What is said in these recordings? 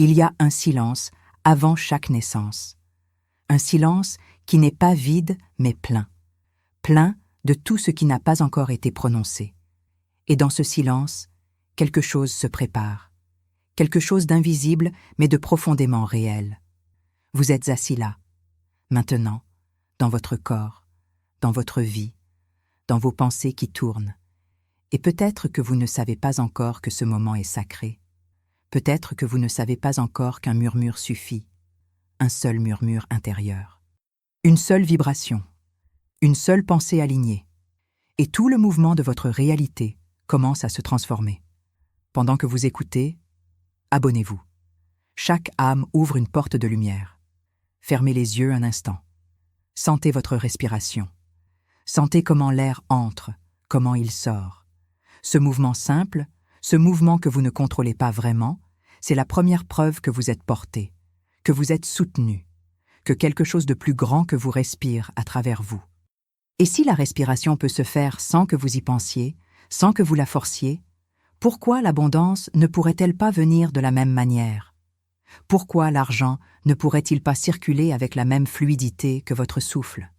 Il y a un silence avant chaque naissance. Un silence qui n'est pas vide mais plein. Plein de tout ce qui n'a pas encore été prononcé. Et dans ce silence, quelque chose se prépare. Quelque chose d'invisible mais de profondément réel. Vous êtes assis là, maintenant, dans votre corps, dans votre vie, dans vos pensées qui tournent. Et peut-être que vous ne savez pas encore que ce moment est sacré. Peut-être que vous ne savez pas encore qu'un murmure suffit. Un seul murmure intérieur. Une seule vibration. Une seule pensée alignée. Et tout le mouvement de votre réalité commence à se transformer. Pendant que vous écoutez, abonnez-vous. Chaque âme ouvre une porte de lumière. Fermez les yeux un instant. Sentez votre respiration. Sentez comment l'air entre, comment il sort. Ce mouvement simple, ce mouvement que vous ne contrôlez pas vraiment, c'est la première preuve que vous êtes porté, que vous êtes soutenu, que quelque chose de plus grand que vous respire à travers vous. Et si la respiration peut se faire sans que vous y pensiez, sans que vous la forciez, pourquoi l'abondance ne pourrait-elle pas venir de la même manière? Pourquoi l'argent ne pourrait-il pas circuler avec la même fluidité que votre souffle?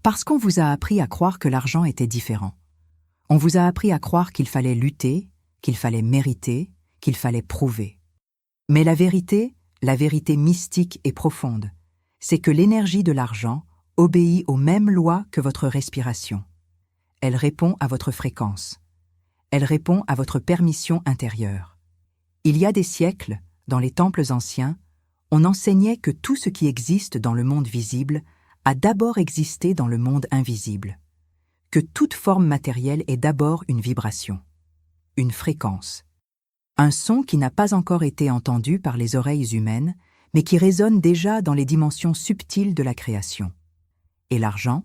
Parce qu'on vous a appris à croire que l'argent était différent. On vous a appris à croire qu'il fallait lutter, qu'il fallait mériter, qu'il fallait prouver. Mais la vérité mystique et profonde, c'est que l'énergie de l'argent obéit aux mêmes lois que votre respiration. Elle répond à votre fréquence. Elle répond à votre permission intérieure. Il y a des siècles, dans les temples anciens, on enseignait que tout ce qui existe dans le monde visible a d'abord existé dans le monde invisible, que toute forme matérielle est d'abord une vibration, une fréquence, un son qui n'a pas encore été entendu par les oreilles humaines, mais qui résonne déjà dans les dimensions subtiles de la création. Et l'argent,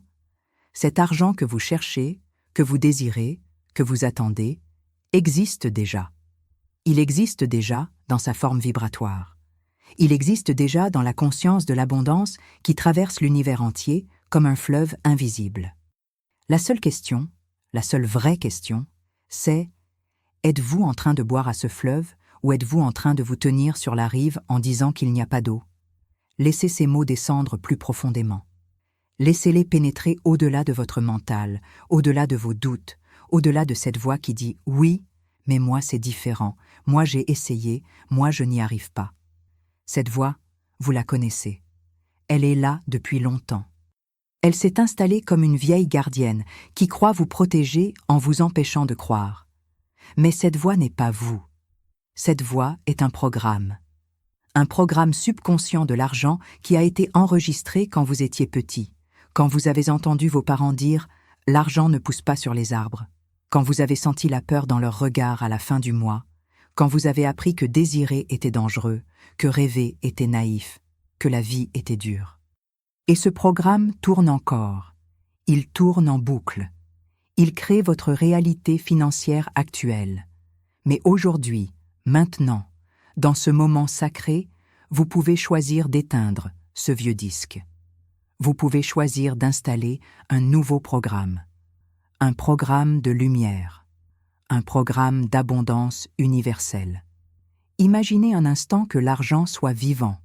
cet argent que vous cherchez, que vous désirez, que vous attendez, existe déjà. Il existe déjà dans sa forme vibratoire. Il existe déjà dans la conscience de l'abondance qui traverse l'univers entier comme un fleuve invisible. La seule question, la seule vraie question, c'est: êtes-vous en train de boire à ce fleuve ou êtes-vous en train de vous tenir sur la rive en disant qu'il n'y a pas d'eau? Laissez ces mots descendre plus profondément. Laissez-les pénétrer au-delà de votre mental, au-delà de vos doutes, au-delà de cette voix qui dit « oui, mais moi c'est différent, moi j'ai essayé, moi je n'y arrive pas ». Cette voix, vous la connaissez. Elle est là depuis longtemps. Elle s'est installée comme une vieille gardienne qui croit vous protéger en vous empêchant de croire. Mais cette voix n'est pas vous. Cette voix est un programme subconscient de l'argent qui a été enregistré quand vous étiez petit, quand vous avez entendu vos parents dire « l'argent ne pousse pas sur les arbres », quand vous avez senti la peur dans leur regard à la fin du mois, quand vous avez appris que désirer était dangereux, que rêver était naïf, que la vie était dure. Et ce programme tourne encore. Il tourne en boucle. Il crée votre réalité financière actuelle. Mais aujourd'hui, maintenant, dans ce moment sacré, vous pouvez choisir d'éteindre ce vieux disque. Vous pouvez choisir d'installer un nouveau programme. Un programme de lumière. Un programme d'abondance universelle. Imaginez un instant que l'argent soit vivant.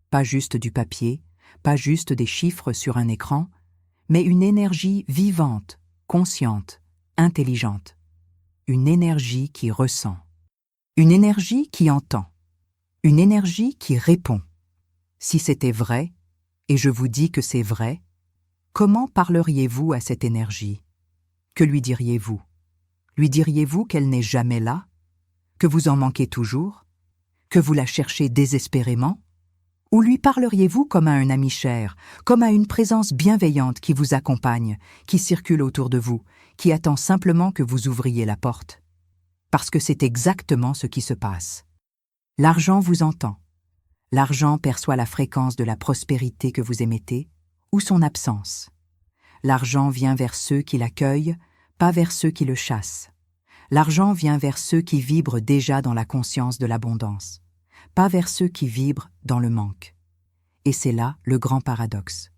Pas juste du papier, pas juste des chiffres sur un écran, mais une énergie vivante, consciente, intelligente. Une énergie qui ressent. Une énergie qui entend. Une énergie qui répond. Si c'était vrai, et je vous dis que c'est vrai, comment parleriez-vous à cette énergie? Que lui diriez-vous? Lui diriez-vous qu'elle n'est jamais là? Que vous en manquez toujours? Que vous la cherchez désespérément? Ou lui parleriez-vous comme à un ami cher, comme à une présence bienveillante qui vous accompagne, qui circule autour de vous, qui attend simplement que vous ouvriez la porte? Parce que c'est exactement ce qui se passe. L'argent vous entend. L'argent perçoit la fréquence de la prospérité que vous émettez, ou son absence. L'argent vient vers ceux qui l'accueillent, pas vers ceux qui le chassent. L'argent vient vers ceux qui vibrent déjà dans la conscience de l'abondance, pas vers ceux qui vibrent dans le manque. Et c'est là le grand paradoxe,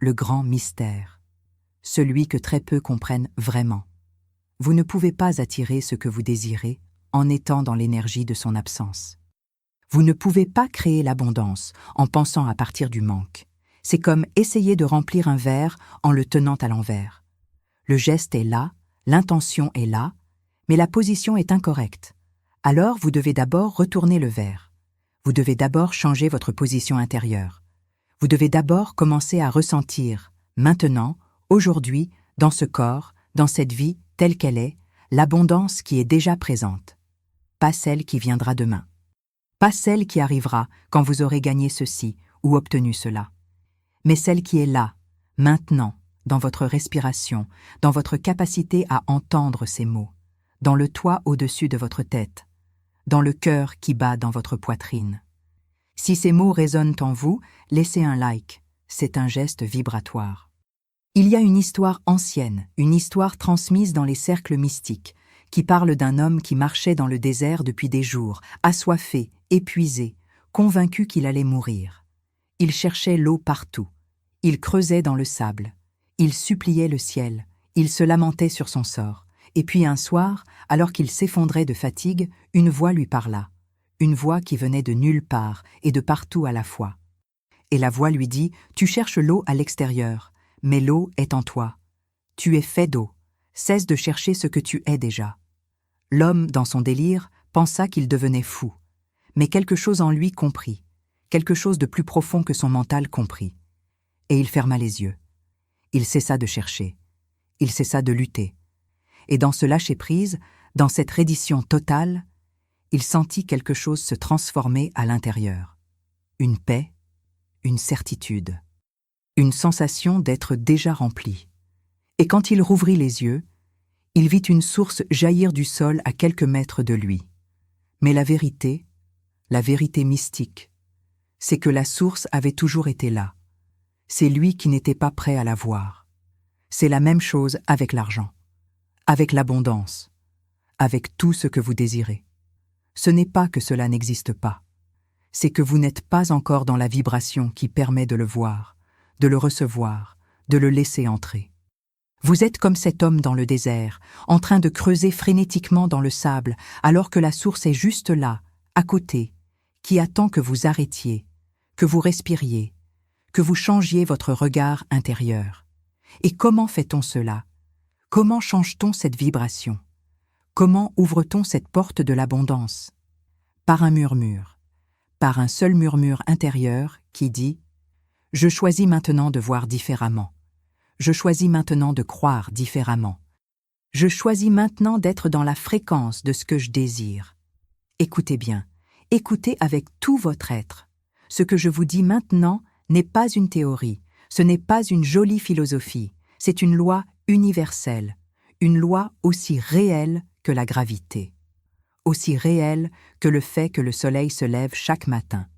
le grand mystère, celui que très peu comprennent vraiment. Vous ne pouvez pas attirer ce que vous désirez en étant dans l'énergie de son absence. Vous ne pouvez pas créer l'abondance en pensant à partir du manque. C'est comme essayer de remplir un verre en le tenant à l'envers. Le geste est là, l'intention est là, mais la position est incorrecte. Alors vous devez d'abord retourner le verre. Vous devez d'abord changer votre position intérieure. Vous devez d'abord commencer à ressentir, maintenant, aujourd'hui, dans ce corps, dans cette vie telle qu'elle est, l'abondance qui est déjà présente. Pas celle qui viendra demain. Pas celle qui arrivera quand vous aurez gagné ceci ou obtenu cela. Mais celle qui est là, maintenant, dans votre respiration, dans votre capacité à entendre ces mots, dans le toit au-dessus de votre tête, dans le cœur qui bat dans votre poitrine. Si ces mots résonnent en vous, laissez un like, c'est un geste vibratoire. Il y a une histoire ancienne, une histoire transmise dans les cercles mystiques, qui parle d'un homme qui marchait dans le désert depuis des jours, assoiffé, épuisé, convaincu qu'il allait mourir. Il cherchait l'eau partout. Il creusait dans le sable. Il suppliait le ciel. Il se lamentait sur son sort. Et puis un soir, alors qu'il s'effondrait de fatigue, une voix lui parla. Une voix qui venait de nulle part et de partout à la fois. Et la voix lui dit « Tu cherches l'eau à l'extérieur, mais l'eau est en toi. Tu es fait d'eau. Cesse de chercher ce que tu es déjà. » L'homme, dans son délire, pensa qu'il devenait fou. Mais quelque chose en lui comprit. Quelque chose de plus profond que son mental comprit. Et il ferma les yeux. Il cessa de chercher. Il cessa de lutter. Et dans ce lâcher-prise, dans cette reddition totale, il sentit quelque chose se transformer à l'intérieur. Une paix, une certitude, une sensation d'être déjà rempli. Et quand il rouvrit les yeux, il vit une source jaillir du sol à quelques mètres de lui. Mais la vérité mystique, c'est que la source avait toujours été là. C'est lui qui n'était pas prêt à la voir. C'est la même chose avec l'argent, avec l'abondance, avec tout ce que vous désirez. Ce n'est pas que cela n'existe pas. C'est que vous n'êtes pas encore dans la vibration qui permet de le voir, de le recevoir, de le laisser entrer. Vous êtes comme cet homme dans le désert, en train de creuser frénétiquement dans le sable, alors que la source est juste là, à côté, qui attend que vous arrêtiez, que vous respiriez, que vous changiez votre regard intérieur. Et comment fait-on cela? Comment change-t-on cette vibration? Comment ouvre-t-on cette porte de l'abondance? Par un murmure, par un seul murmure intérieur qui dit « Je choisis maintenant de voir différemment. Je choisis maintenant de croire différemment. Je choisis maintenant d'être dans la fréquence de ce que je désire. » Écoutez bien, écoutez avec tout votre être. Ce que je vous dis maintenant n'est pas une théorie, ce n'est pas une jolie philosophie, c'est une loi universelle, une loi aussi réelle que la gravité, aussi réelle que le fait que le soleil se lève chaque matin.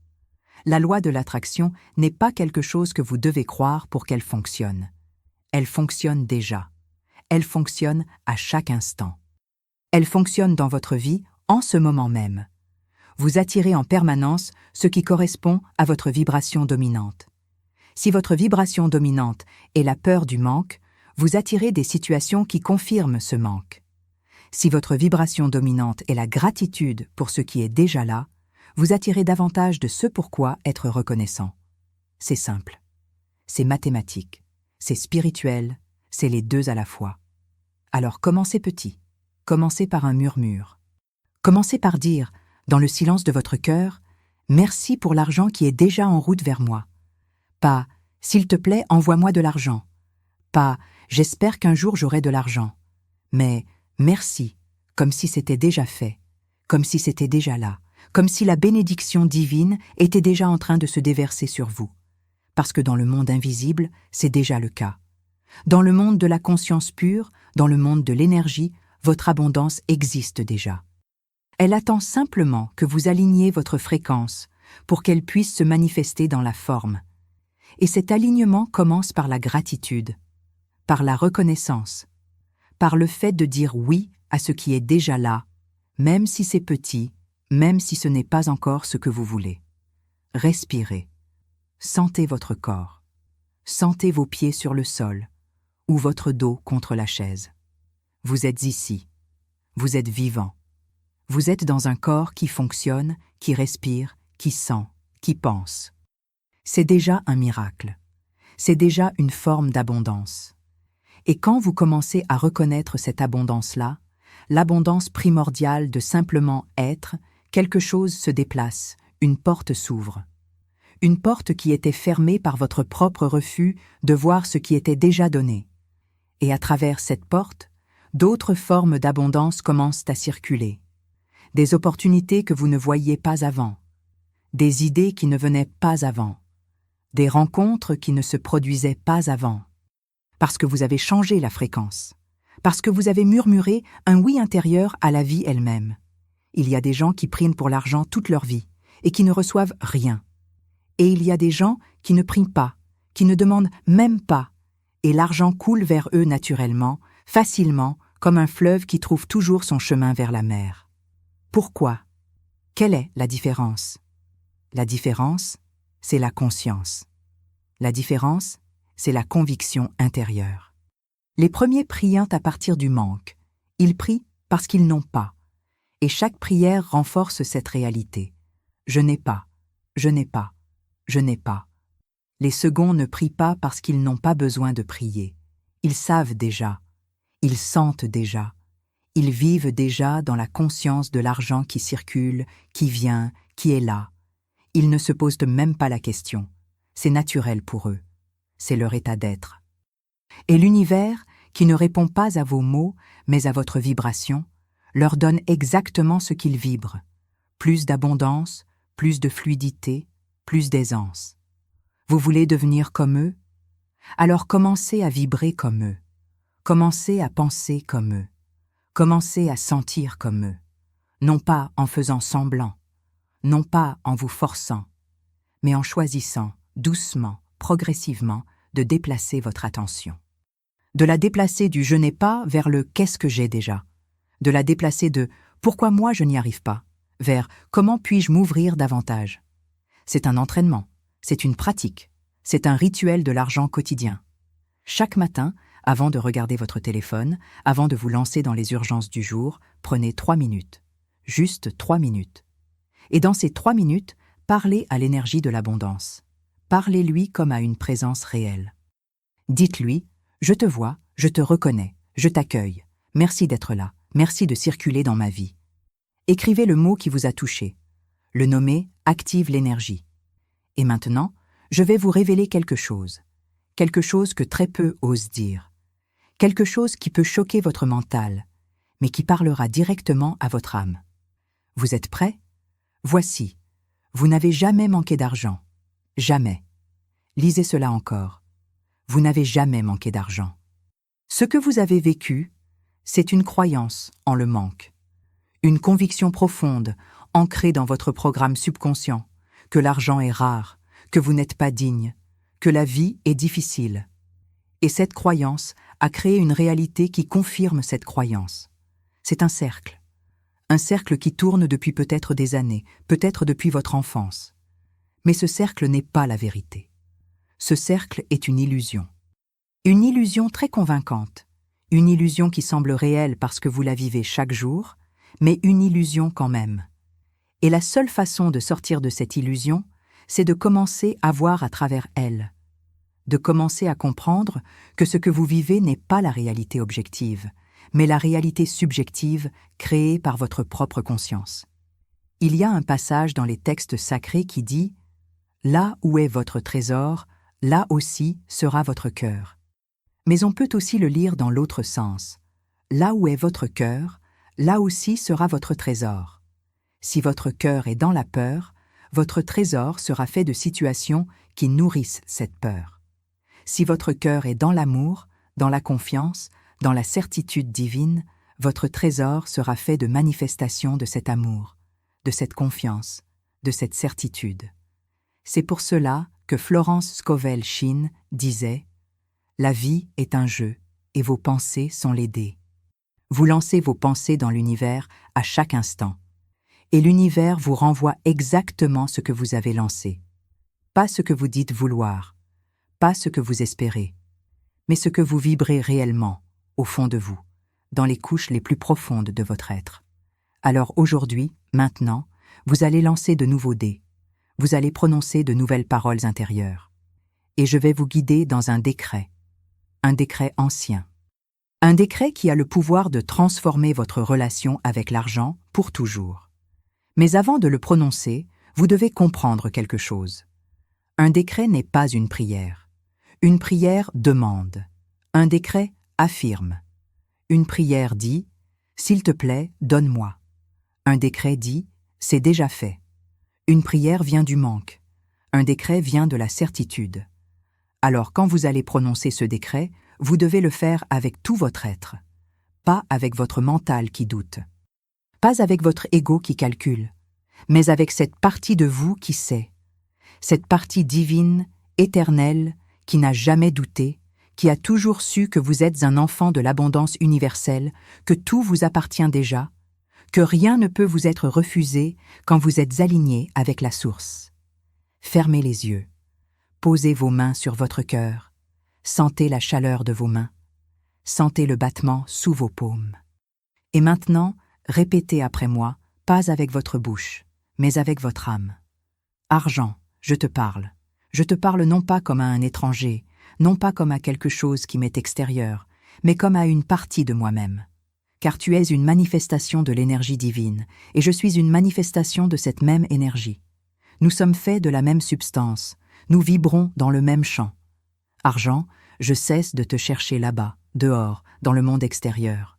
La loi de l'attraction n'est pas quelque chose que vous devez croire pour qu'elle fonctionne. Elle fonctionne déjà. Elle fonctionne à chaque instant. Elle fonctionne dans votre vie en ce moment même. Vous attirez en permanence ce qui correspond à votre vibration dominante. Si votre vibration dominante est la peur du manque, vous attirez des situations qui confirment ce manque. Si votre vibration dominante est la gratitude pour ce qui est déjà là, vous attirez davantage de ce pourquoi être reconnaissant. C'est simple. C'est mathématique. C'est spirituel. C'est les deux à la fois. Alors commencez petit. Commencez par un murmure. Commencez par dire, dans le silence de votre cœur, « Merci pour l'argent qui est déjà en route vers moi. » Pas « S'il te plaît, envoie-moi de l'argent. » Pas « J'espère qu'un jour j'aurai de l'argent. » Mais « Merci », comme si c'était déjà fait, comme si c'était déjà là, comme si la bénédiction divine était déjà en train de se déverser sur vous. Parce que dans le monde invisible, c'est déjà le cas. Dans le monde de la conscience pure, dans le monde de l'énergie, votre abondance existe déjà. Elle attend simplement que vous aligniez votre fréquence pour qu'elle puisse se manifester dans la forme. Et cet alignement commence par la gratitude, par la reconnaissance, par le fait de dire oui à ce qui est déjà là, même si c'est petit, même si ce n'est pas encore ce que vous voulez. Respirez. Sentez votre corps. Sentez vos pieds sur le sol ou votre dos contre la chaise. Vous êtes ici. Vous êtes vivant. Vous êtes dans un corps qui fonctionne, qui respire, qui sent, qui pense. C'est déjà un miracle. C'est déjà une forme d'abondance. Et quand vous commencez à reconnaître cette abondance-là, l'abondance primordiale de simplement être, quelque chose se déplace, une porte s'ouvre. Une porte qui était fermée par votre propre refus de voir ce qui était déjà donné. Et à travers cette porte, d'autres formes d'abondance commencent à circuler. Des opportunités que vous ne voyiez pas avant. Des idées qui ne venaient pas avant. Des rencontres qui ne se produisaient pas avant. Parce que vous avez changé la fréquence. Parce que vous avez murmuré un oui intérieur à la vie elle-même. Il y a des gens qui prient pour l'argent toute leur vie et qui ne reçoivent rien. Et il y a des gens qui ne prient pas, qui ne demandent même pas, et l'argent coule vers eux naturellement, facilement, comme un fleuve qui trouve toujours son chemin vers la mer. Pourquoi? Quelle est la différence? La différence, c'est la conscience. La différence, c'est la conviction intérieure. Les premiers prient à partir du manque. Ils prient parce qu'ils n'ont pas. Et chaque prière renforce cette réalité. Je n'ai pas, je n'ai pas, je n'ai pas. Les seconds ne prient pas parce qu'ils n'ont pas besoin de prier. Ils savent déjà. Ils sentent déjà. Ils vivent déjà dans la conscience de l'argent qui circule, qui vient, qui est là. Ils ne se posent même pas la question. C'est naturel pour eux. C'est leur état d'être. Et l'univers, qui ne répond pas à vos mots, mais à votre vibration, leur donne exactement ce qu'ils vibrent. Plus d'abondance, plus de fluidité, plus d'aisance. Vous voulez devenir comme eux? Alors commencez à vibrer comme eux. Commencez à penser comme eux. Commencez à sentir comme eux. Non pas en faisant semblant, non pas en vous forçant, mais en choisissant, doucement, progressivement, de déplacer votre attention. De la déplacer du « je n'ai pas » vers le « qu'est-ce que j'ai déjà ?» De la déplacer de « pourquoi moi je n'y arrive pas ?» vers « comment puis-je m'ouvrir davantage ?» C'est un entraînement, c'est une pratique, c'est un rituel de l'argent quotidien. Chaque matin, avant de regarder votre téléphone, avant de vous lancer dans les urgences du jour, prenez 3 minutes. Juste 3 minutes. Et dans ces 3 minutes, parlez à l'énergie de l'abondance. Parlez-lui comme à une présence réelle. Dites-lui « Je te vois, je te reconnais, je t'accueille. Merci d'être là, merci de circuler dans ma vie. » Écrivez le mot qui vous a touché. Le nommer active l'énergie. Et maintenant, je vais vous révéler quelque chose que très peu osent dire. Quelque chose qui peut choquer votre mental, mais qui parlera directement à votre âme. Vous êtes prêts? Voici. Vous n'avez jamais manqué d'argent. Jamais. Lisez cela encore. Vous n'avez jamais manqué d'argent. Ce que vous avez vécu, c'est une croyance en le manque. Une conviction profonde, ancrée dans votre programme subconscient, que l'argent est rare, que vous n'êtes pas digne, que la vie est difficile. Et cette croyance a créé une réalité qui confirme cette croyance. C'est un cercle qui tourne depuis peut-être des années, peut-être depuis votre enfance. Mais ce cercle n'est pas la vérité. Ce cercle est une illusion. Une illusion très convaincante, une illusion qui semble réelle parce que vous la vivez chaque jour, mais une illusion quand même. Et la seule façon de sortir de cette illusion, c'est de commencer à voir à travers elle, de commencer à comprendre que ce que vous vivez n'est pas la réalité objective, mais la réalité subjective créée par votre propre conscience. Il y a un passage dans les textes sacrés qui dit « Là où est votre trésor, là aussi sera votre cœur ». Mais on peut aussi le lire dans l'autre sens. « Là où est votre cœur, là aussi sera votre trésor ». Si votre cœur est dans la peur, votre trésor sera fait de situations qui nourrissent cette peur. Si votre cœur est dans l'amour, dans la confiance, dans la certitude divine, votre trésor sera fait de manifestations de cet amour, de cette confiance, de cette certitude. C'est pour cela que Florence Scovel Shinn disait « La vie est un jeu et vos pensées sont les dés. Vous lancez vos pensées dans l'univers à chaque instant. Et l'univers vous renvoie exactement ce que vous avez lancé. Pas ce que vous dites vouloir, pas ce que vous espérez, mais ce que vous vibrez réellement, au fond de vous, dans les couches les plus profondes de votre être. Alors aujourd'hui, maintenant, vous allez lancer de nouveaux dés. vous allez prononcer de nouvelles paroles intérieures. Et je vais vous guider dans un décret ancien. Un décret qui a le pouvoir de transformer votre relation avec l'argent pour toujours. Mais avant de le prononcer, vous devez comprendre quelque chose. Un décret n'est pas une prière. Une prière demande. Un décret affirme. Une prière dit « S'il te plaît, donne-moi ». Un décret dit « C'est déjà fait ». Une prière vient du manque. Un décret vient de la certitude. Alors quand vous allez prononcer ce décret, vous devez le faire avec tout votre être, pas avec votre mental qui doute, pas avec votre ego qui calcule, mais avec cette partie de vous qui sait, cette partie divine, éternelle, qui n'a jamais douté, qui a toujours su que vous êtes un enfant de l'abondance universelle, que tout vous appartient déjà, que rien ne peut vous être refusé quand vous êtes aligné avec la source. Fermez les yeux, posez vos mains sur votre cœur, sentez la chaleur de vos mains, sentez le battement sous vos paumes. Et maintenant, répétez après moi, pas avec votre bouche, mais avec votre âme. Argent, je te parle. Je te parle non pas comme à un étranger, non pas comme à quelque chose qui m'est extérieur, mais comme à une partie de moi-même. Car tu es une manifestation de l'énergie divine, et je suis une manifestation de cette même énergie. Nous sommes faits de la même substance, nous vibrons dans le même champ. Argent, je cesse de te chercher là-bas, dehors, dans le monde extérieur.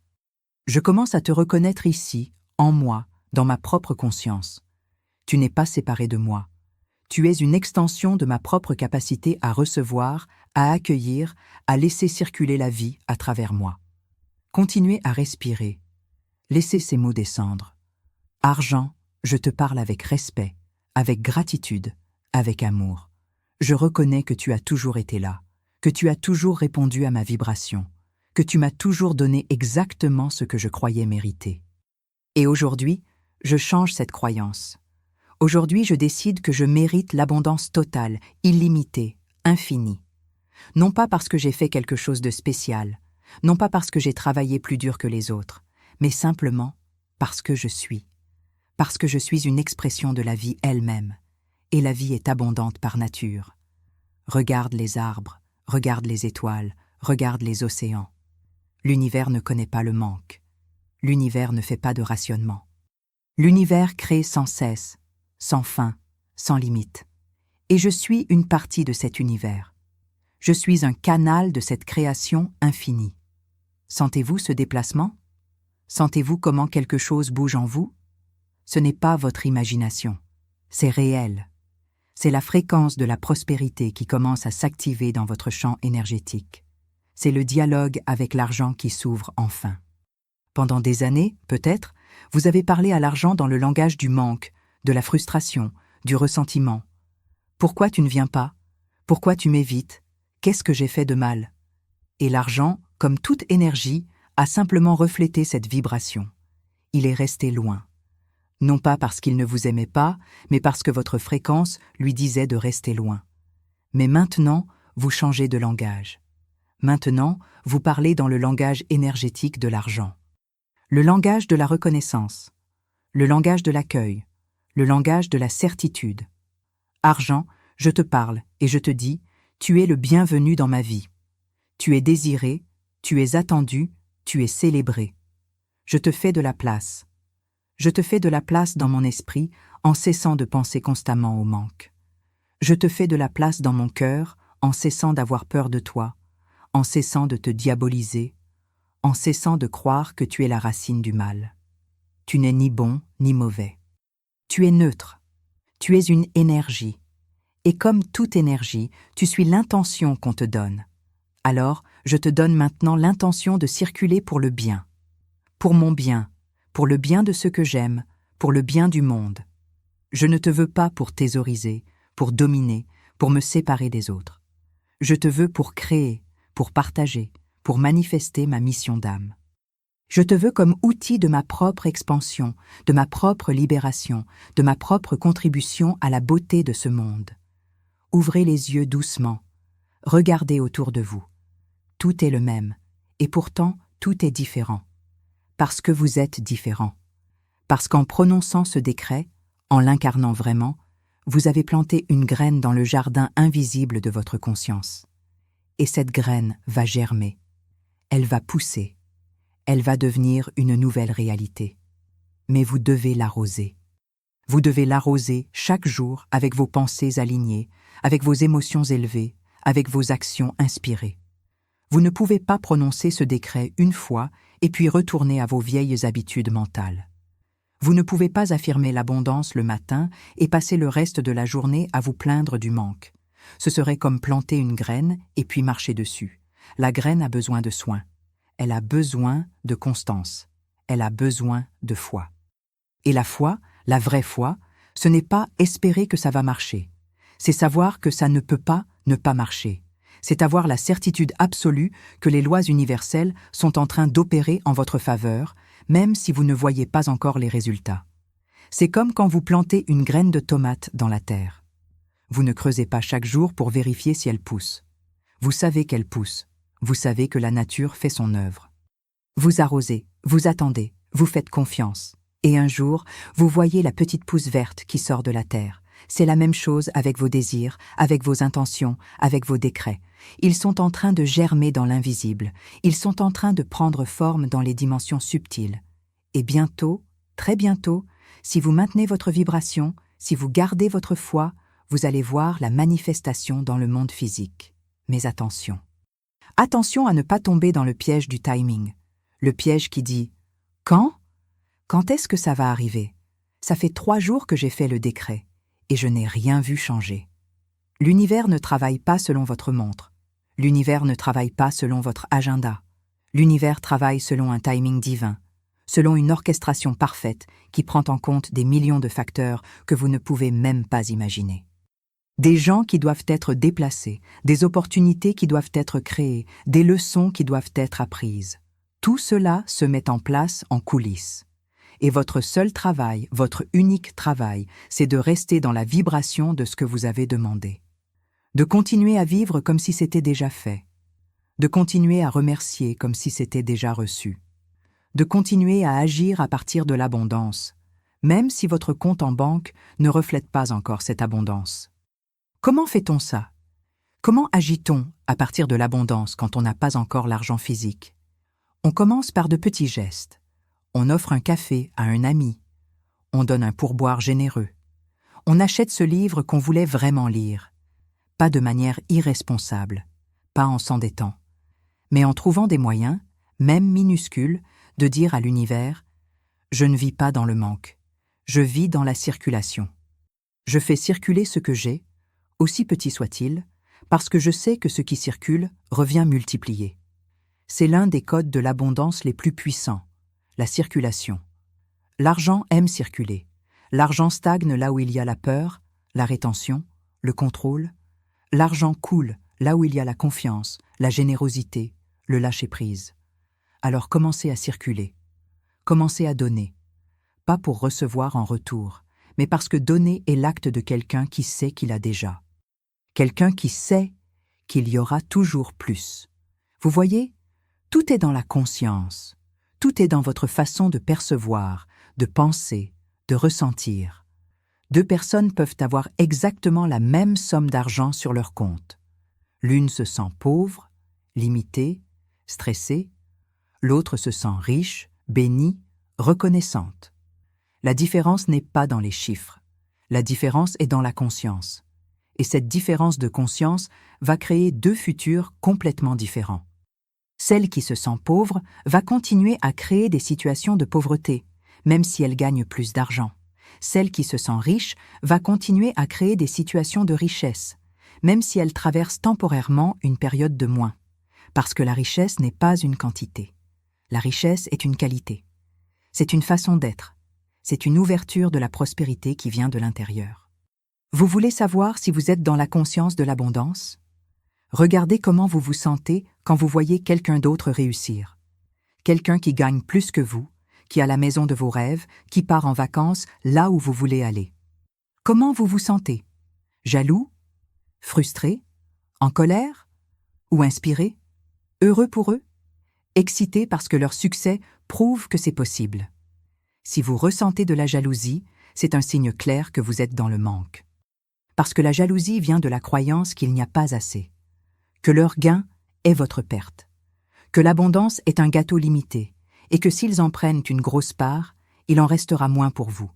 Je commence à te reconnaître ici, en moi, dans ma propre conscience. Tu n'es pas séparé de moi. Tu es une extension de ma propre capacité à recevoir, à accueillir, à laisser circuler la vie à travers moi. Continuez à respirer. Laissez ces mots descendre. Argent, je te parle avec respect, avec gratitude, avec amour. Je reconnais que tu as toujours été là, que tu as toujours répondu à ma vibration, que tu m'as toujours donné exactement ce que je croyais mériter. Et aujourd'hui, je change cette croyance. Aujourd'hui, je décide que je mérite l'abondance totale, illimitée, infinie. Non pas parce que j'ai fait quelque chose de spécial, non pas parce que j'ai travaillé plus dur que les autres, mais simplement parce que je suis. Parce que je suis une expression de la vie elle-même, et la vie est abondante par nature. Regarde les arbres, regarde les étoiles, regarde les océans. L'univers ne connaît pas le manque. L'univers ne fait pas de rationnement. L'univers crée sans cesse, sans fin, sans limite. Et je suis une partie de cet univers. Je suis un canal de cette création infinie. Sentez-vous ce déplacement? Sentez-vous comment quelque chose bouge en vous? Ce n'est pas votre imagination, c'est réel. C'est la fréquence de la prospérité qui commence à s'activer dans votre champ énergétique. C'est le dialogue avec l'argent qui s'ouvre enfin. Pendant des années, peut-être, vous avez parlé à l'argent dans le langage du manque, de la frustration, du ressentiment. Pourquoi tu ne viens pas? Pourquoi tu m'évites? Qu'est-ce que j'ai fait de mal? Et l'argent, comme toute énergie, a simplement reflété cette vibration. Il est resté loin. Non pas parce qu'il ne vous aimait pas, mais parce que votre fréquence lui disait de rester loin. Mais maintenant, vous changez de langage. Maintenant, vous parlez dans le langage énergétique de l'argent. Le langage de la reconnaissance, le langage de l'accueil, le langage de la certitude. Argent, je te parle et je te dis, tu es le bienvenu dans ma vie. Tu es désiré, tu es attendu, tu es célébré. Je te fais de la place. Je te fais de la place dans mon esprit en cessant de penser constamment au manque. Je te fais de la place dans mon cœur en cessant d'avoir peur de toi, en cessant de te diaboliser, en cessant de croire que tu es la racine du mal. Tu n'es ni bon ni mauvais. Tu es neutre. Tu es une énergie. Et comme toute énergie, tu suis l'intention qu'on te donne. Alors, je te donne maintenant l'intention de circuler pour le bien. Pour mon bien, pour le bien de ceux que j'aime, pour le bien du monde. Je ne te veux pas pour thésauriser, pour dominer, pour me séparer des autres. Je te veux pour créer, pour partager, pour manifester ma mission d'âme. Je te veux comme outil de ma propre expansion, de ma propre libération, de ma propre contribution à la beauté de ce monde. Ouvrez les yeux doucement. Regardez autour de vous. Tout est le même, et pourtant tout est différent. Parce que vous êtes différent. Parce qu'en prononçant ce décret, en l'incarnant vraiment, vous avez planté une graine dans le jardin invisible de votre conscience. Et cette graine va germer. Elle va pousser. Elle va devenir une nouvelle réalité. Mais vous devez l'arroser. Vous devez l'arroser chaque jour avec vos pensées alignées, avec vos émotions élevées, avec vos actions inspirées. Vous ne pouvez pas prononcer ce décret une fois et puis retourner à vos vieilles habitudes mentales. Vous ne pouvez pas affirmer l'abondance le matin et passer le reste de la journée à vous plaindre du manque. Ce serait comme planter une graine et puis marcher dessus. La graine a besoin de soin. Elle a besoin de constance. Elle a besoin de foi. Et la foi, la vraie foi, ce n'est pas espérer que ça va marcher. C'est savoir que ça ne peut pas ne pas marcher. C'est avoir la certitude absolue que les lois universelles sont en train d'opérer en votre faveur, même si vous ne voyez pas encore les résultats. C'est comme quand vous plantez une graine de tomate dans la terre. Vous ne creusez pas chaque jour pour vérifier si elle pousse. Vous savez qu'elle pousse. Vous savez que la nature fait son œuvre. Vous arrosez, vous attendez, vous faites confiance. Et un jour, vous voyez la petite pousse verte qui sort de la terre. C'est la même chose avec vos désirs, avec vos intentions, avec vos décrets. Ils sont en train de germer dans l'invisible. Ils sont en train de prendre forme dans les dimensions subtiles. Et bientôt, très bientôt, si vous maintenez votre vibration, si vous gardez votre foi, vous allez voir la manifestation dans le monde physique. Mais attention. Attention à ne pas tomber dans le piège du timing. Le piège qui dit « Quand ? Quand est-ce que ça va arriver ? Ça fait 3 jours que j'ai fait le décret. Et je n'ai rien vu changer. » L'univers ne travaille pas selon votre montre. L'univers ne travaille pas selon votre agenda. L'univers travaille selon un timing divin, selon une orchestration parfaite qui prend en compte des millions de facteurs que vous ne pouvez même pas imaginer. Des gens qui doivent être déplacés, des opportunités qui doivent être créées, des leçons qui doivent être apprises. Tout cela se met en place en coulisses. Et votre seul travail, votre unique travail, c'est de rester dans la vibration de ce que vous avez demandé. De continuer à vivre comme si c'était déjà fait. De continuer à remercier comme si c'était déjà reçu. De continuer à agir à partir de l'abondance, même si votre compte en banque ne reflète pas encore cette abondance. Comment fait-on ça ? Comment agit-on à partir de l'abondance quand on n'a pas encore l'argent physique ? On commence par de petits gestes. On offre un café à un ami. On donne un pourboire généreux. On achète ce livre qu'on voulait vraiment lire. Pas de manière irresponsable, pas en s'endettant, mais en trouvant des moyens, même minuscules, de dire à l'univers « Je ne vis pas dans le manque, je vis dans la circulation. Je fais circuler ce que j'ai, aussi petit soit-il, parce que je sais que ce qui circule revient multiplié. » C'est l'un des codes de l'abondance les plus puissants. La circulation. L'argent aime circuler. L'argent stagne là où il y a la peur, la rétention, le contrôle. L'argent coule là où il y a la confiance, la générosité, le lâcher-prise. Alors commencez à circuler. Commencez à donner. Pas pour recevoir en retour, mais parce que donner est l'acte de quelqu'un qui sait qu'il a déjà. Quelqu'un qui sait qu'il y aura toujours plus. Vous voyez, tout est dans la conscience. Tout est dans votre façon de percevoir, de penser, de ressentir. 2 personnes peuvent avoir exactement la même somme d'argent sur leur compte. L'une se sent pauvre, limitée, stressée. L'autre se sent riche, bénie, reconnaissante. La différence n'est pas dans les chiffres. La différence est dans la conscience. Et cette différence de conscience va créer 2 futurs complètement différents. Celle qui se sent pauvre va continuer à créer des situations de pauvreté, même si elle gagne plus d'argent. Celle qui se sent riche va continuer à créer des situations de richesse, même si elle traverse temporairement une période de moins. Parce que la richesse n'est pas une quantité. La richesse est une qualité. C'est une façon d'être. C'est une ouverture de la prospérité qui vient de l'intérieur. Vous voulez savoir si vous êtes dans la conscience de l'abondance ? Regardez comment vous vous sentez quand vous voyez quelqu'un d'autre réussir. Quelqu'un qui gagne plus que vous, qui a la maison de vos rêves, qui part en vacances là où vous voulez aller. Comment vous vous sentez ? Jaloux ? Frustré ? En colère ? Ou inspiré ? Heureux pour eux ? Excité parce que leur succès prouve que c'est possible. Si vous ressentez de la jalousie, c'est un signe clair que vous êtes dans le manque. parce que la jalousie vient de la croyance qu'il n'y a pas assez, que leur gain est votre perte, que l'abondance est un gâteau limité, et que s'ils en prennent une grosse part, il en restera moins pour vous.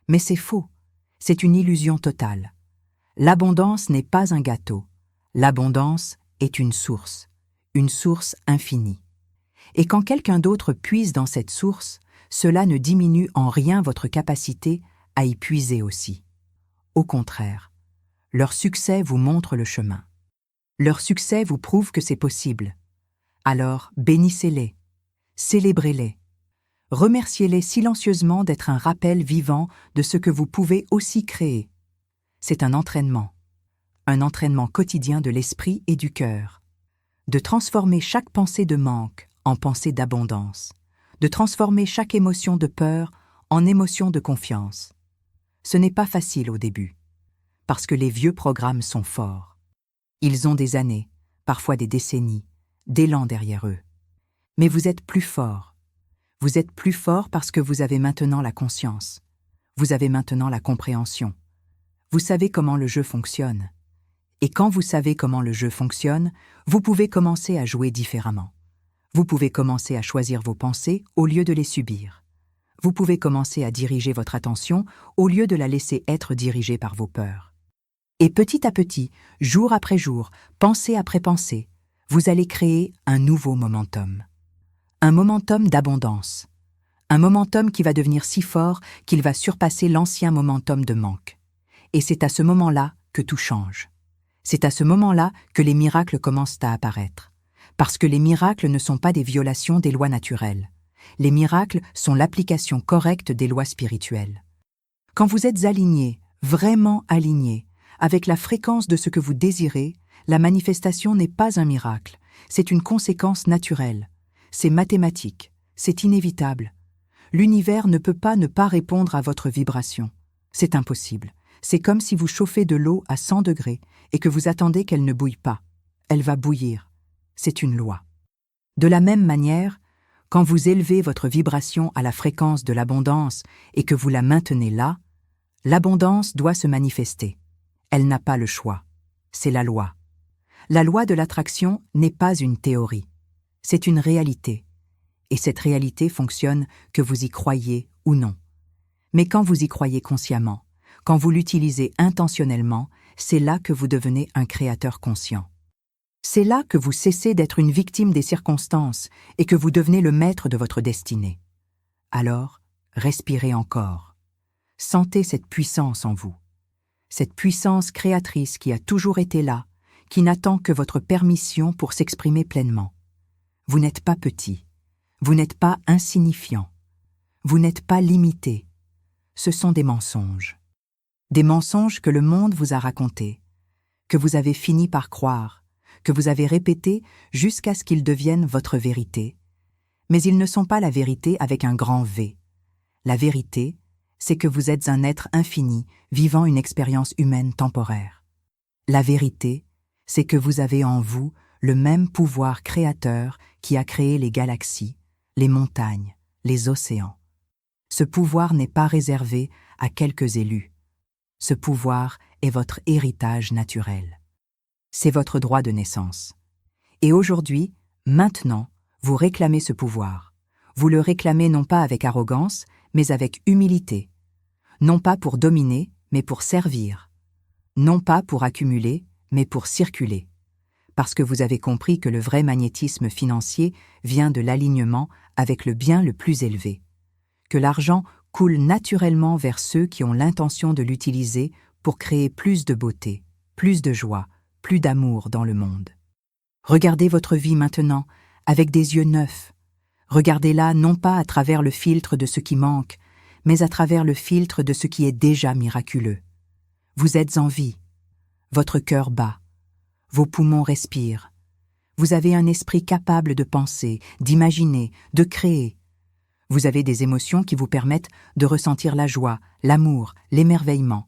Mais c'est faux, c'est une illusion totale. L'abondance n'est pas un gâteau, l'abondance est une source infinie. Et quand quelqu'un d'autre puise dans cette source, cela ne diminue en rien votre capacité à y puiser aussi. Au contraire, leur succès vous montre le chemin. Leur succès vous prouve que c'est possible. Alors bénissez-les, célébrez-les, remerciez-les silencieusement d'être un rappel vivant de ce que vous pouvez aussi créer. C'est un entraînement quotidien de l'esprit et du cœur, de transformer chaque pensée de manque en pensée d'abondance, de transformer chaque émotion de peur en émotion de confiance. Ce n'est pas facile au début, parce que les vieux programmes sont forts. Ils ont des années, parfois des décennies, d'élan derrière eux. Mais vous êtes plus fort. Vous êtes plus fort parce que vous avez maintenant la conscience. Vous avez maintenant la compréhension. Vous savez comment le jeu fonctionne. Et quand vous savez comment le jeu fonctionne, vous pouvez commencer à jouer différemment. Vous pouvez commencer à choisir vos pensées au lieu de les subir. Vous pouvez commencer à diriger votre attention au lieu de la laisser être dirigée par vos peurs. Et petit à petit, jour après jour, pensée après pensée, vous allez créer un nouveau momentum. Un momentum d'abondance. Un momentum qui va devenir si fort qu'il va surpasser l'ancien momentum de manque. Et c'est à ce moment-là que tout change. C'est à ce moment-là que les miracles commencent à apparaître. Parce que les miracles ne sont pas des violations des lois naturelles. Les miracles sont l'application correcte des lois spirituelles. Quand vous êtes aligné, vraiment aligné, avec la fréquence de ce que vous désirez, la manifestation n'est pas un miracle, c'est une conséquence naturelle. C'est mathématique, c'est inévitable. L'univers ne peut pas ne pas répondre à votre vibration. C'est impossible. C'est comme si vous chauffez de l'eau à 100 degrés et que vous attendez qu'elle ne bouille pas. Elle va bouillir. C'est une loi. De la même manière, quand vous élevez votre vibration à la fréquence de l'abondance et que vous la maintenez là, l'abondance doit se manifester. Elle n'a pas le choix. C'est la loi. La loi de l'attraction n'est pas une théorie. C'est une réalité. Et cette réalité fonctionne que vous y croyez ou non. Mais quand vous y croyez consciemment, quand vous l'utilisez intentionnellement, c'est là que vous devenez un créateur conscient. C'est là que vous cessez d'être une victime des circonstances et que vous devenez le maître de votre destinée. Alors, respirez encore. Sentez cette puissance en vous. Cette puissance créatrice qui a toujours été là, qui n'attend que votre permission pour s'exprimer pleinement. Vous n'êtes pas petit. Vous n'êtes pas insignifiant. Vous n'êtes pas limité. Ce sont des mensonges. Des mensonges que le monde vous a racontés, que vous avez fini par croire, que vous avez répétés jusqu'à ce qu'ils deviennent votre vérité. Mais ils ne sont pas la vérité avec un grand V. La vérité, c'est que vous êtes un être infini vivant une expérience humaine temporaire. La vérité, c'est que vous avez en vous le même pouvoir créateur qui a créé les galaxies, les montagnes, les océans. Ce pouvoir n'est pas réservé à quelques élus. Ce pouvoir est votre héritage naturel. C'est votre droit de naissance. Et aujourd'hui, maintenant, vous réclamez ce pouvoir. Vous le réclamez non pas avec arrogance, mais avec humilité. Non pas pour dominer, mais pour servir. Non pas pour accumuler, mais pour circuler. Parce que vous avez compris que le vrai magnétisme financier vient de l'alignement avec le bien le plus élevé. Que l'argent coule naturellement vers ceux qui ont l'intention de l'utiliser pour créer plus de beauté, plus de joie, plus d'amour dans le monde. Regardez votre vie maintenant avec des yeux neufs. Regardez-la non pas à travers le filtre de ce qui manque, mais à travers le filtre de ce qui est déjà miraculeux. Vous êtes en vie. Votre cœur bat. Vos poumons respirent. Vous avez un esprit capable de penser, d'imaginer, de créer. Vous avez des émotions qui vous permettent de ressentir la joie, l'amour, l'émerveillement.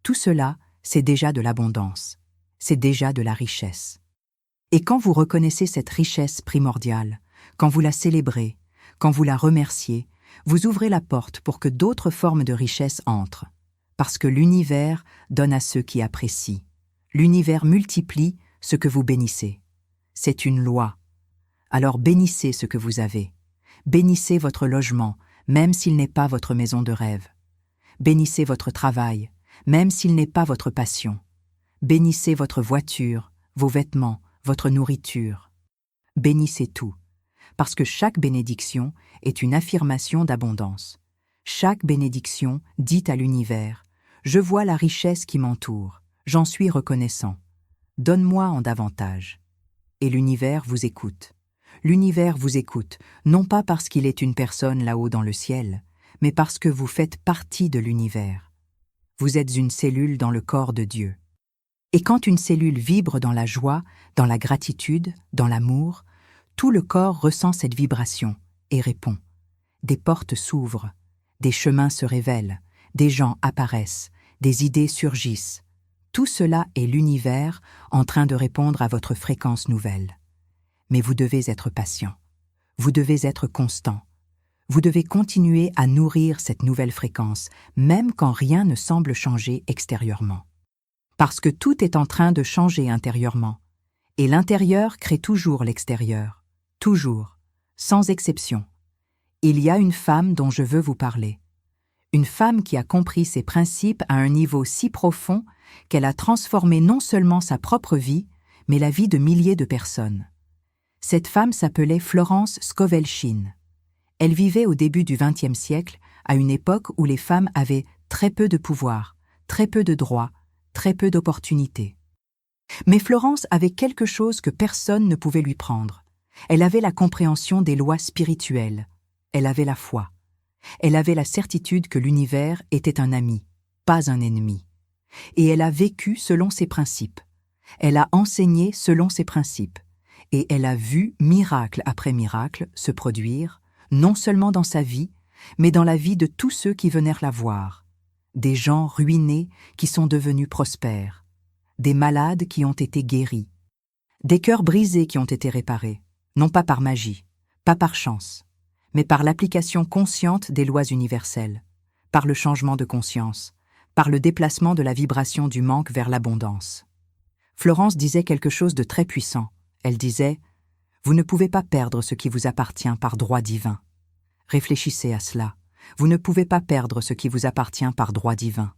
Tout cela, c'est déjà de l'abondance. C'est déjà de la richesse. Et quand vous reconnaissez cette richesse primordiale, quand vous la célébrez, quand vous la remerciez, vous ouvrez la porte pour que d'autres formes de richesse entrent. parce que l'univers donne à ceux qui apprécient. L'univers multiplie ce que vous bénissez. C'est une loi. Alors bénissez ce que vous avez. Bénissez votre logement, même s'il n'est pas votre maison de rêve. Bénissez votre travail, même s'il n'est pas votre passion. Bénissez votre voiture, vos vêtements, votre nourriture. Bénissez tout, parce que chaque bénédiction est une affirmation d'abondance. Chaque bénédiction dit à l'univers « Je vois la richesse qui m'entoure, j'en suis reconnaissant. Donne-moi en davantage. » Et l'univers vous écoute. L'univers vous écoute, non pas parce qu'il est une personne là-haut dans le ciel, mais parce que vous faites partie de l'univers. Vous êtes une cellule dans le corps de Dieu. Et quand une cellule vibre dans la joie, dans la gratitude, dans l'amour, tout le corps ressent cette vibration et répond. Des portes s'ouvrent, des chemins se révèlent, des gens apparaissent, des idées surgissent. Tout cela est l'univers en train de répondre à votre fréquence nouvelle. Mais vous devez être patient. Vous devez être constant. Vous devez continuer à nourrir cette nouvelle fréquence, même quand rien ne semble changer extérieurement. Parce que tout est en train de changer intérieurement. Et l'intérieur crée toujours l'extérieur. Toujours. Sans exception. Il y a une femme dont je veux vous parler. Une femme qui a compris ses principes à un niveau si profond qu'elle a transformé non seulement sa propre vie, mais la vie de milliers de personnes. Cette femme s'appelait Florence Scovel Shinn. Elle vivait au début du XXe siècle, à une époque où les femmes avaient très peu de pouvoir, très peu de droits, très peu d'opportunités. Mais Florence avait quelque chose que personne ne pouvait lui prendre. Elle avait la compréhension des lois spirituelles. Elle avait la foi. Elle avait la certitude que l'univers était un ami, pas un ennemi. Et elle a vécu selon ses principes. Elle a enseigné selon ses principes. Et elle a vu miracle après miracle se produire, non seulement dans sa vie, mais dans la vie de tous ceux qui vinrent la voir. Des gens ruinés qui sont devenus prospères. Des malades qui ont été guéris. Des cœurs brisés qui ont été réparés, non pas par magie, pas par chance, mais par l'application consciente des lois universelles, par le changement de conscience, par le déplacement de la vibration du manque vers l'abondance. Florence disait quelque chose de très puissant. Elle disait « Vous ne pouvez pas perdre ce qui vous appartient par droit divin. » Réfléchissez à cela. Vous ne pouvez pas perdre ce qui vous appartient par droit divin.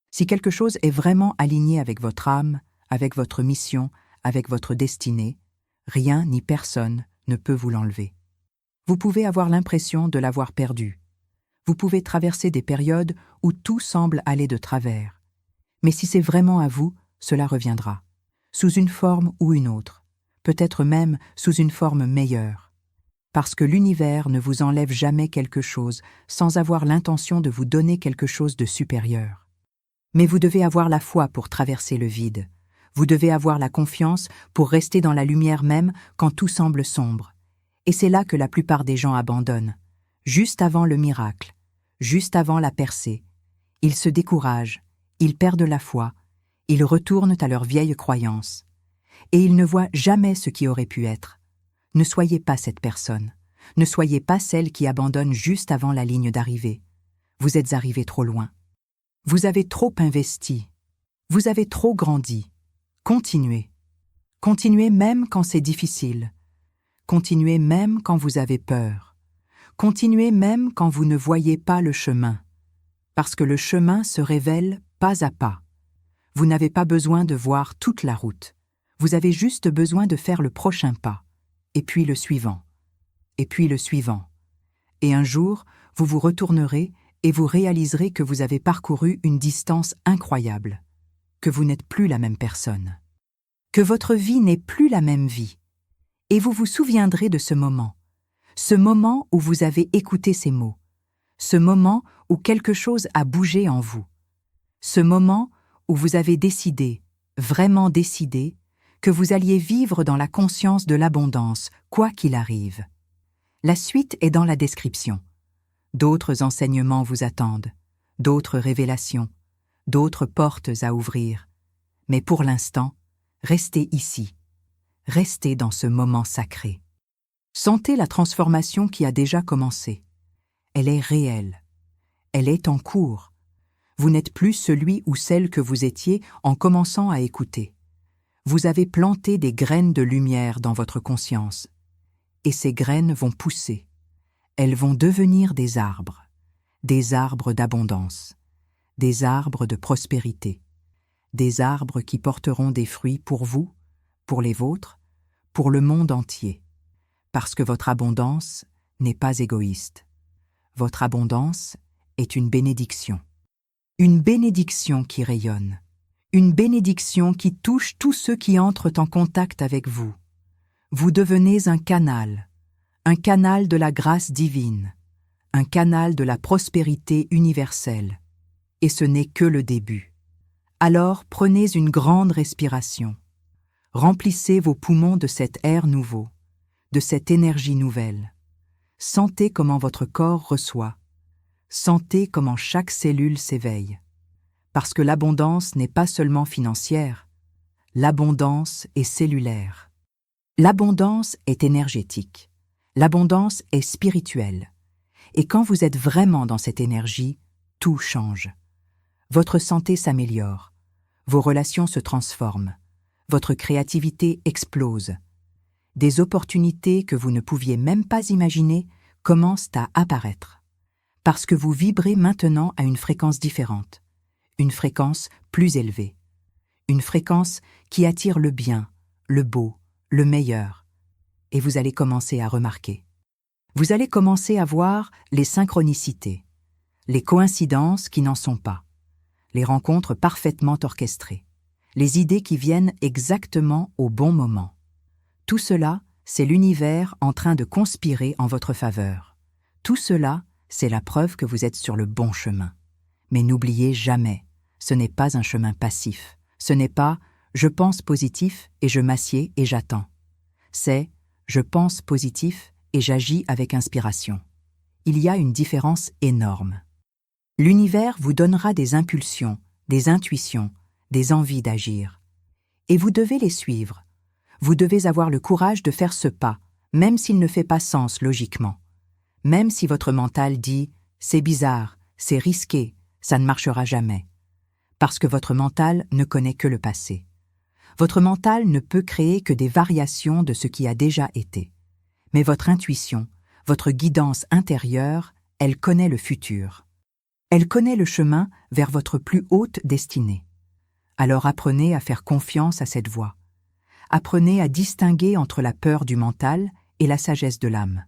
Si quelque chose est vraiment aligné avec votre âme, avec votre mission, avec votre destinée, rien ni personne ne peut vous l'enlever. Vous pouvez avoir l'impression de l'avoir perdu. Vous pouvez traverser des périodes où tout semble aller de travers. Mais si c'est vraiment à vous, cela reviendra, sous une forme ou une autre, peut-être même sous une forme meilleure. Parce que l'univers ne vous enlève jamais quelque chose sans avoir l'intention de vous donner quelque chose de supérieur. Mais vous devez avoir la foi pour traverser le vide. Vous devez avoir la confiance pour rester dans la lumière même quand tout semble sombre. Et c'est là que la plupart des gens abandonnent, juste avant le miracle, juste avant la percée. Ils se découragent, ils perdent la foi, ils retournent à leurs vieilles croyances. Et ils ne voient jamais ce qui aurait pu être. Ne soyez pas cette personne. Ne soyez pas celle qui abandonne juste avant la ligne d'arrivée. Vous êtes arrivé trop loin. Vous avez trop investi. Vous avez trop grandi. Continuez. Continuez même quand c'est difficile. Continuez même quand vous avez peur. Continuez même quand vous ne voyez pas le chemin. Parce que le chemin se révèle pas à pas. Vous n'avez pas besoin de voir toute la route. Vous avez juste besoin de faire le prochain pas, et puis le suivant, et puis le suivant. Et un jour, vous vous retournerez et vous réaliserez que vous avez parcouru une distance incroyable, que vous n'êtes plus la même personne, que votre vie n'est plus la même vie. Et vous vous souviendrez de ce moment où vous avez écouté ces mots, ce moment où quelque chose a bougé en vous, ce moment où vous avez décidé, vraiment décidé, que vous alliez vivre dans la conscience de l'abondance, quoi qu'il arrive. La suite est dans la description. D'autres enseignements vous attendent, d'autres révélations, d'autres portes à ouvrir. Mais pour l'instant, restez ici. Restez dans ce moment sacré. Sentez la transformation qui a déjà commencé. Elle est réelle. Elle est en cours. Vous n'êtes plus celui ou celle que vous étiez en commençant à écouter. Vous avez planté des graines de lumière dans votre conscience. Et ces graines vont pousser. Elles vont devenir des arbres d'abondance, des arbres de prospérité, des arbres qui porteront des fruits pour vous, pour les vôtres, pour le monde entier. Parce que votre abondance n'est pas égoïste. Votre abondance est une bénédiction. Une bénédiction qui rayonne. Une bénédiction qui touche tous ceux qui entrent en contact avec vous. Vous devenez un canal de la grâce divine, un canal de la prospérité universelle. Et ce n'est que le début. Alors prenez une grande respiration. Remplissez vos poumons de cet air nouveau, de cette énergie nouvelle. Sentez comment votre corps reçoit. Sentez comment chaque cellule s'éveille. Parce que l'abondance n'est pas seulement financière, l'abondance est cellulaire. L'abondance est énergétique. L'abondance est spirituelle. Et quand vous êtes vraiment dans cette énergie, tout change. Votre santé s'améliore. Vos relations se transforment. Votre créativité explose. Des opportunités que vous ne pouviez même pas imaginer commencent à apparaître. Parce que vous vibrez maintenant à une fréquence différente, une fréquence plus élevée, une fréquence qui attire le bien, le beau, le meilleur. Et vous allez commencer à remarquer. Vous allez commencer à voir les synchronicités, les coïncidences qui n'en sont pas, les rencontres parfaitement orchestrées, les idées qui viennent exactement au bon moment. Tout cela, c'est l'univers en train de conspirer en votre faveur. Tout cela, c'est la preuve que vous êtes sur le bon chemin. Mais n'oubliez jamais, ce n'est pas un chemin passif. Ce n'est pas « je pense positif et je m'assieds et j'attends ». C'est « je pense positif et j'agis avec inspiration ». Il y a une différence énorme. L'univers vous donnera des impulsions, des intuitions, des envies d'agir. Et vous devez les suivre. Vous devez avoir le courage de faire ce pas, même s'il ne fait pas sens logiquement. Même si votre mental dit « c'est bizarre, c'est risqué, ça ne marchera jamais ». Parce que votre mental ne connaît que le passé. Votre mental ne peut créer que des variations de ce qui a déjà été. Mais votre intuition, votre guidance intérieure, elle connaît le futur. Elle connaît le chemin vers votre plus haute destinée. Alors apprenez à faire confiance à cette voie. Apprenez à distinguer entre la peur du mental et la sagesse de l'âme.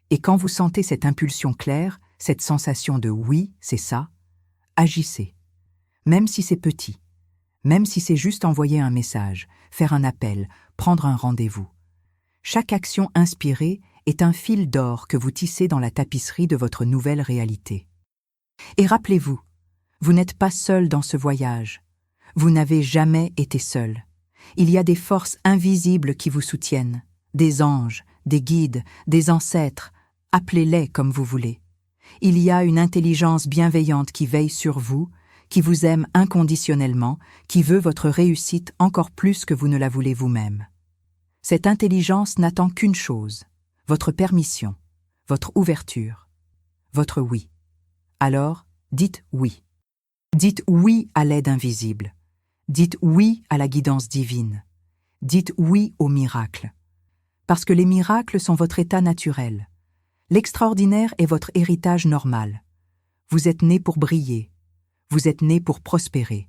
Et quand vous sentez cette impulsion claire, cette sensation de « oui, c'est ça », agissez. Même si c'est petit, même si c'est juste envoyer un message, faire un appel, prendre un rendez-vous. Chaque action inspirée est un fil d'or que vous tissez dans la tapisserie de votre nouvelle réalité. Et rappelez-vous, vous n'êtes pas seul dans ce voyage. Vous n'avez jamais été seul. Il y a des forces invisibles qui vous soutiennent, des anges, des guides, des ancêtres, appelez-les comme vous voulez. Il y a une intelligence bienveillante qui veille sur vous, qui vous aime inconditionnellement, qui veut votre réussite encore plus que vous ne la voulez vous-même. Cette intelligence n'attend qu'une chose, votre permission, votre ouverture, votre oui. Alors, dites oui. Dites oui à l'aide invisible. Dites oui à la guidance divine. Dites oui aux miracles. Parce que les miracles sont votre état naturel. L'extraordinaire est votre héritage normal. Vous êtes né pour briller. Vous êtes né pour prospérer.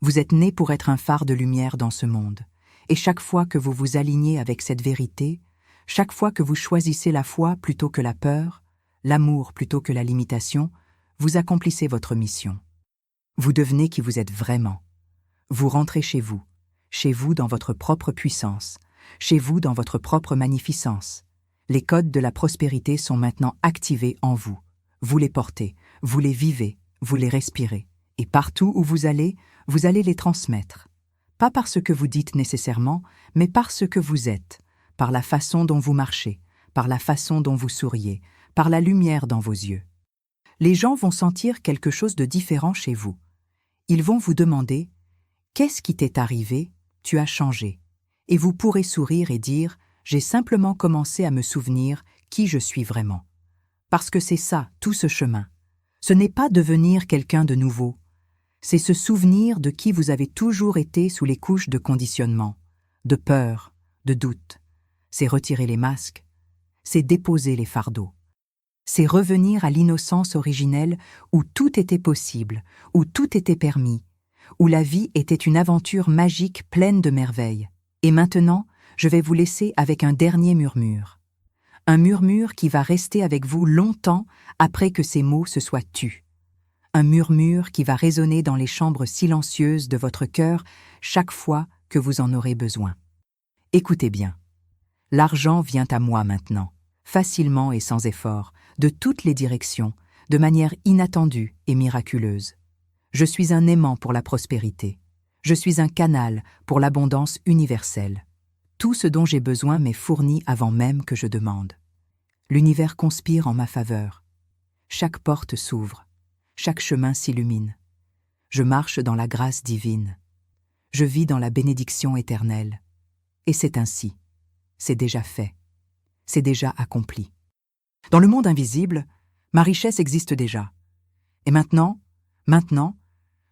Vous êtes né pour être un phare de lumière dans ce monde. Et chaque fois que vous vous alignez avec cette vérité, chaque fois que vous choisissez la foi plutôt que la peur, l'amour plutôt que la limitation, vous accomplissez votre mission. Vous devenez qui vous êtes vraiment. Vous rentrez chez vous dans votre propre puissance, chez vous dans votre propre magnificence. Les codes de la prospérité sont maintenant activés en vous. Vous les portez, vous les vivez, vous les respirez. Et partout où vous allez les transmettre. Pas parce que vous dites nécessairement, mais parce que vous êtes, par la façon dont vous marchez, par la façon dont vous souriez, par la lumière dans vos yeux. Les gens vont sentir quelque chose de différent chez vous. Ils vont vous demander « Qu'est-ce qui t'est arrivé ? Tu as changé. » Et vous pourrez sourire et dire « J'ai simplement commencé à me souvenir qui je suis vraiment. » Parce que c'est ça, tout ce chemin. Ce n'est pas devenir quelqu'un de nouveau, c'est se souvenir de qui vous avez toujours été sous les couches de conditionnement, de peur, de doute. C'est retirer les masques, c'est déposer les fardeaux. C'est revenir à l'innocence originelle où tout était possible, où tout était permis, où la vie était une aventure magique pleine de merveilles. Et maintenant, je vais vous laisser avec un dernier murmure. Un murmure qui va rester avec vous longtemps après que ces mots se soient tus. Un murmure qui va résonner dans les chambres silencieuses de votre cœur chaque fois que vous en aurez besoin. Écoutez bien. L'argent vient à moi maintenant, facilement et sans effort, de toutes les directions, de manière inattendue et miraculeuse. Je suis un aimant pour la prospérité. Je suis un canal pour l'abondance universelle. Tout ce dont j'ai besoin m'est fourni avant même que je demande. L'univers conspire en ma faveur. Chaque porte s'ouvre, chaque chemin s'illumine. Je marche dans la grâce divine. Je vis dans la bénédiction éternelle. Et c'est ainsi. C'est déjà fait. C'est déjà accompli. Dans le monde invisible, ma richesse existe déjà. Et maintenant,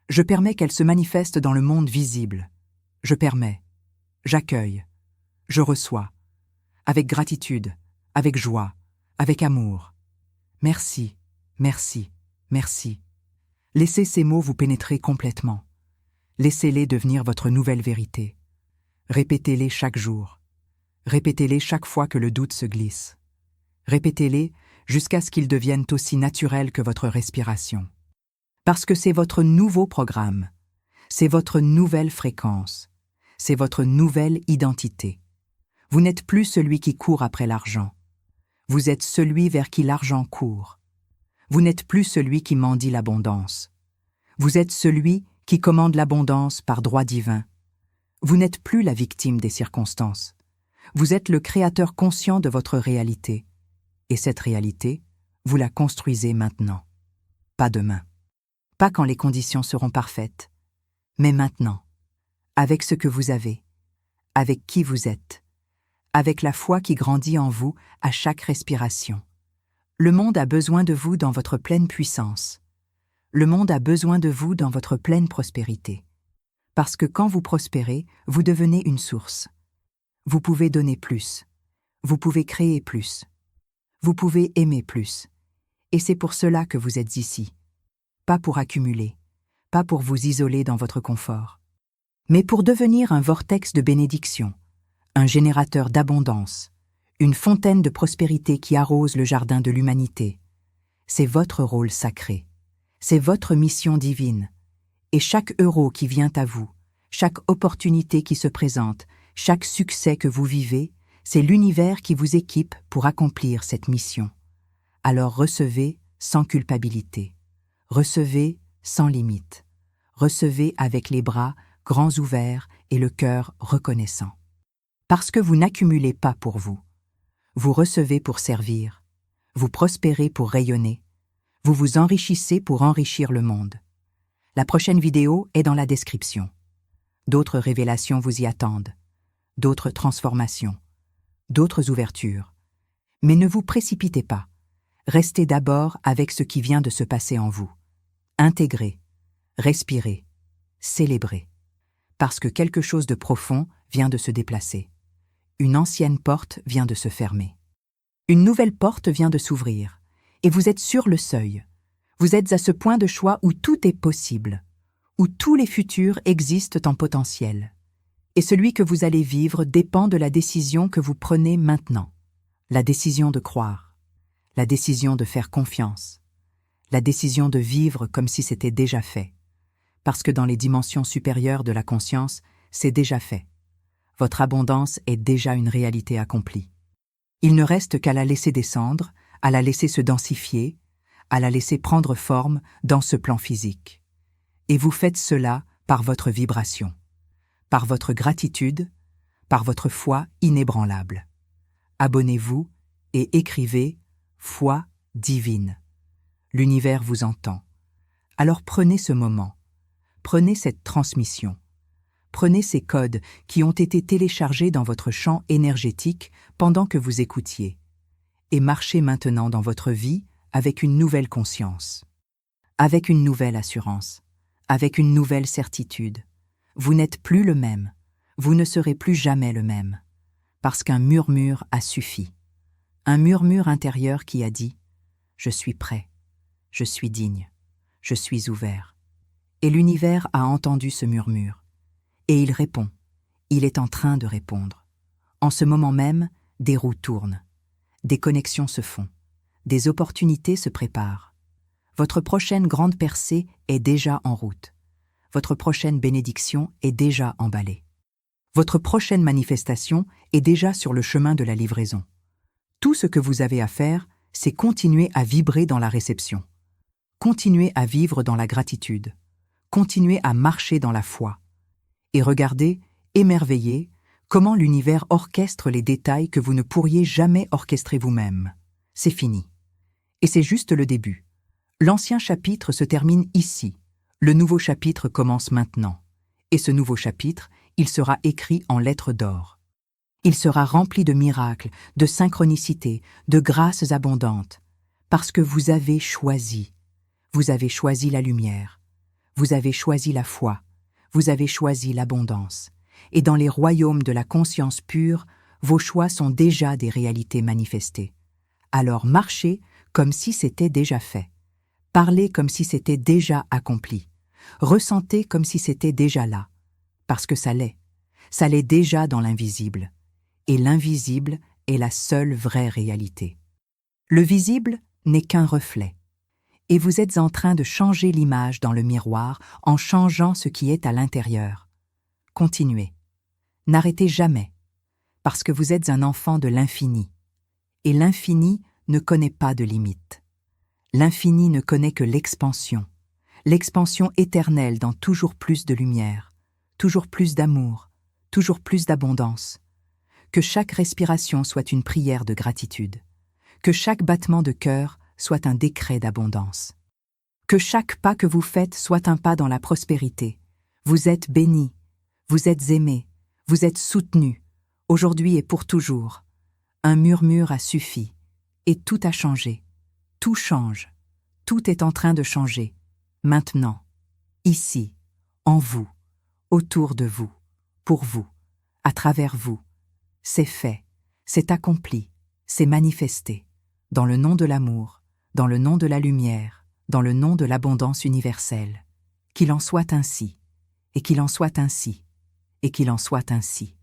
je permets qu'elle se manifeste dans le monde visible. Je permets, j'accueille, je reçois, avec gratitude, avec joie, avec amour. Merci, merci, merci. Laissez ces mots vous pénétrer complètement. Laissez-les devenir votre nouvelle vérité. Répétez-les chaque jour. Répétez-les chaque fois que le doute se glisse. Répétez-les jusqu'à ce qu'ils deviennent aussi naturels que votre respiration. Parce que c'est votre nouveau programme, c'est votre nouvelle fréquence, c'est votre nouvelle identité. Vous n'êtes plus celui qui court après l'argent. Vous êtes celui vers qui l'argent court. Vous n'êtes plus celui qui mendie l'abondance. Vous êtes celui qui commande l'abondance par droit divin. Vous n'êtes plus la victime des circonstances. Vous êtes le créateur conscient de votre réalité. Et cette réalité, vous la construisez maintenant. Pas demain. Pas quand les conditions seront parfaites. Mais maintenant. Avec ce que vous avez. Avec qui vous êtes. Avec la foi qui grandit en vous à chaque respiration. Le monde a besoin de vous dans votre pleine puissance. Le monde a besoin de vous dans votre pleine prospérité. Parce que quand vous prospérez, vous devenez une source. Vous pouvez donner plus. Vous pouvez créer plus. Vous pouvez aimer plus. Et c'est pour cela que vous êtes ici. Pas pour accumuler, pas pour vous isoler dans votre confort, mais pour devenir un vortex de bénédiction, un générateur d'abondance, une fontaine de prospérité qui arrose le jardin de l'humanité. C'est votre rôle sacré. C'est votre mission divine. Et chaque euro qui vient à vous, chaque opportunité qui se présente, chaque succès que vous vivez, c'est l'univers qui vous équipe pour accomplir cette mission. Alors recevez sans culpabilité. Recevez sans limite. Recevez avec les bras grands ouverts et le cœur reconnaissant. Parce que vous n'accumulez pas pour vous. Vous recevez pour servir. Vous prospérez pour rayonner. Vous vous enrichissez pour enrichir le monde. La prochaine vidéo est dans la description. D'autres révélations vous y attendent. D'autres transformations. D'autres ouvertures. Mais ne vous précipitez pas. Restez d'abord avec ce qui vient de se passer en vous. Intégrez, respirez, célébrez. Parce que quelque chose de profond vient de se déplacer. Une ancienne porte vient de se fermer. Une nouvelle porte vient de s'ouvrir. Et vous êtes sur le seuil. Vous êtes à ce point de choix où tout est possible, où tous les futurs existent en potentiel. Et celui que vous allez vivre dépend de la décision que vous prenez maintenant. La décision de croire. La décision de faire confiance. La décision de vivre comme si c'était déjà fait. Parce que dans les dimensions supérieures de la conscience, c'est déjà fait. Votre abondance est déjà une réalité accomplie. Il ne reste qu'à la laisser descendre, à la laisser se densifier, à la laisser prendre forme dans ce plan physique. Et vous faites cela par votre vibration, par votre gratitude, par votre foi inébranlable. Abonnez-vous et écrivez « Foi divine ». L'univers vous entend. Alors prenez ce moment, prenez cette transmission, prenez ces codes qui ont été téléchargés dans votre champ énergétique pendant que vous écoutiez, et marchez maintenant dans votre vie avec une nouvelle conscience. avec une nouvelle assurance, avec une nouvelle certitude. Vous n'êtes plus le même, vous ne serez plus jamais le même, parce qu'un murmure a suffi. Un murmure intérieur qui a dit « Je suis prêt, je suis digne, je suis ouvert ». Et l'univers a entendu ce murmure. Et il répond, il est en train de répondre. En ce moment même, des roues tournent, des connexions se font, des opportunités se préparent. Votre prochaine grande percée est déjà en route. Votre prochaine bénédiction est déjà emballée. Votre prochaine manifestation est déjà sur le chemin de la livraison. Tout ce que vous avez à faire, c'est continuer à vibrer dans la réception. Continuer à vivre dans la gratitude. Continuer à marcher dans la foi. Et regardez, émerveillé, comment l'univers orchestre les détails que vous ne pourriez jamais orchestrer vous-même. C'est fini. Et c'est juste le début. L'ancien chapitre se termine ici. Le nouveau chapitre commence maintenant. Et ce nouveau chapitre, il sera écrit en lettres d'or. Il sera rempli de miracles, de synchronicités, de grâces abondantes. Parce que vous avez choisi. Vous avez choisi la lumière. Vous avez choisi la foi. Vous avez choisi l'abondance. Et dans les royaumes de la conscience pure, vos choix sont déjà des réalités manifestées. Alors marchez comme si c'était déjà fait. Parlez comme si c'était déjà accompli. Ressentez comme si c'était déjà là. Parce que ça l'est. Ça l'est déjà dans l'invisible. Et l'invisible est la seule vraie réalité. Le visible n'est qu'un reflet. Et vous êtes en train de changer l'image dans le miroir en changeant ce qui est à l'intérieur. Continuez. N'arrêtez jamais, parce que vous êtes un enfant de l'infini. Et l'infini ne connaît pas de limite. L'infini ne connaît que l'expansion éternelle dans toujours plus de lumière, toujours plus d'amour, toujours plus d'abondance. Que chaque respiration soit une prière de gratitude. Que chaque battement de cœur soit un décret d'abondance. Que chaque pas que vous faites soit un pas dans la prospérité. Vous êtes bénis, vous êtes aimés, vous êtes soutenus, aujourd'hui et pour toujours. Un murmure a suffi, et tout a changé. Tout change, tout est en train de changer. Maintenant, ici, en vous, autour de vous, pour vous, à travers vous. C'est fait, c'est accompli, c'est manifesté. Dans le nom de l'amour, dans le nom de la lumière, dans le nom de l'abondance universelle. Qu'il en soit ainsi, et qu'il en soit ainsi, et qu'il en soit ainsi.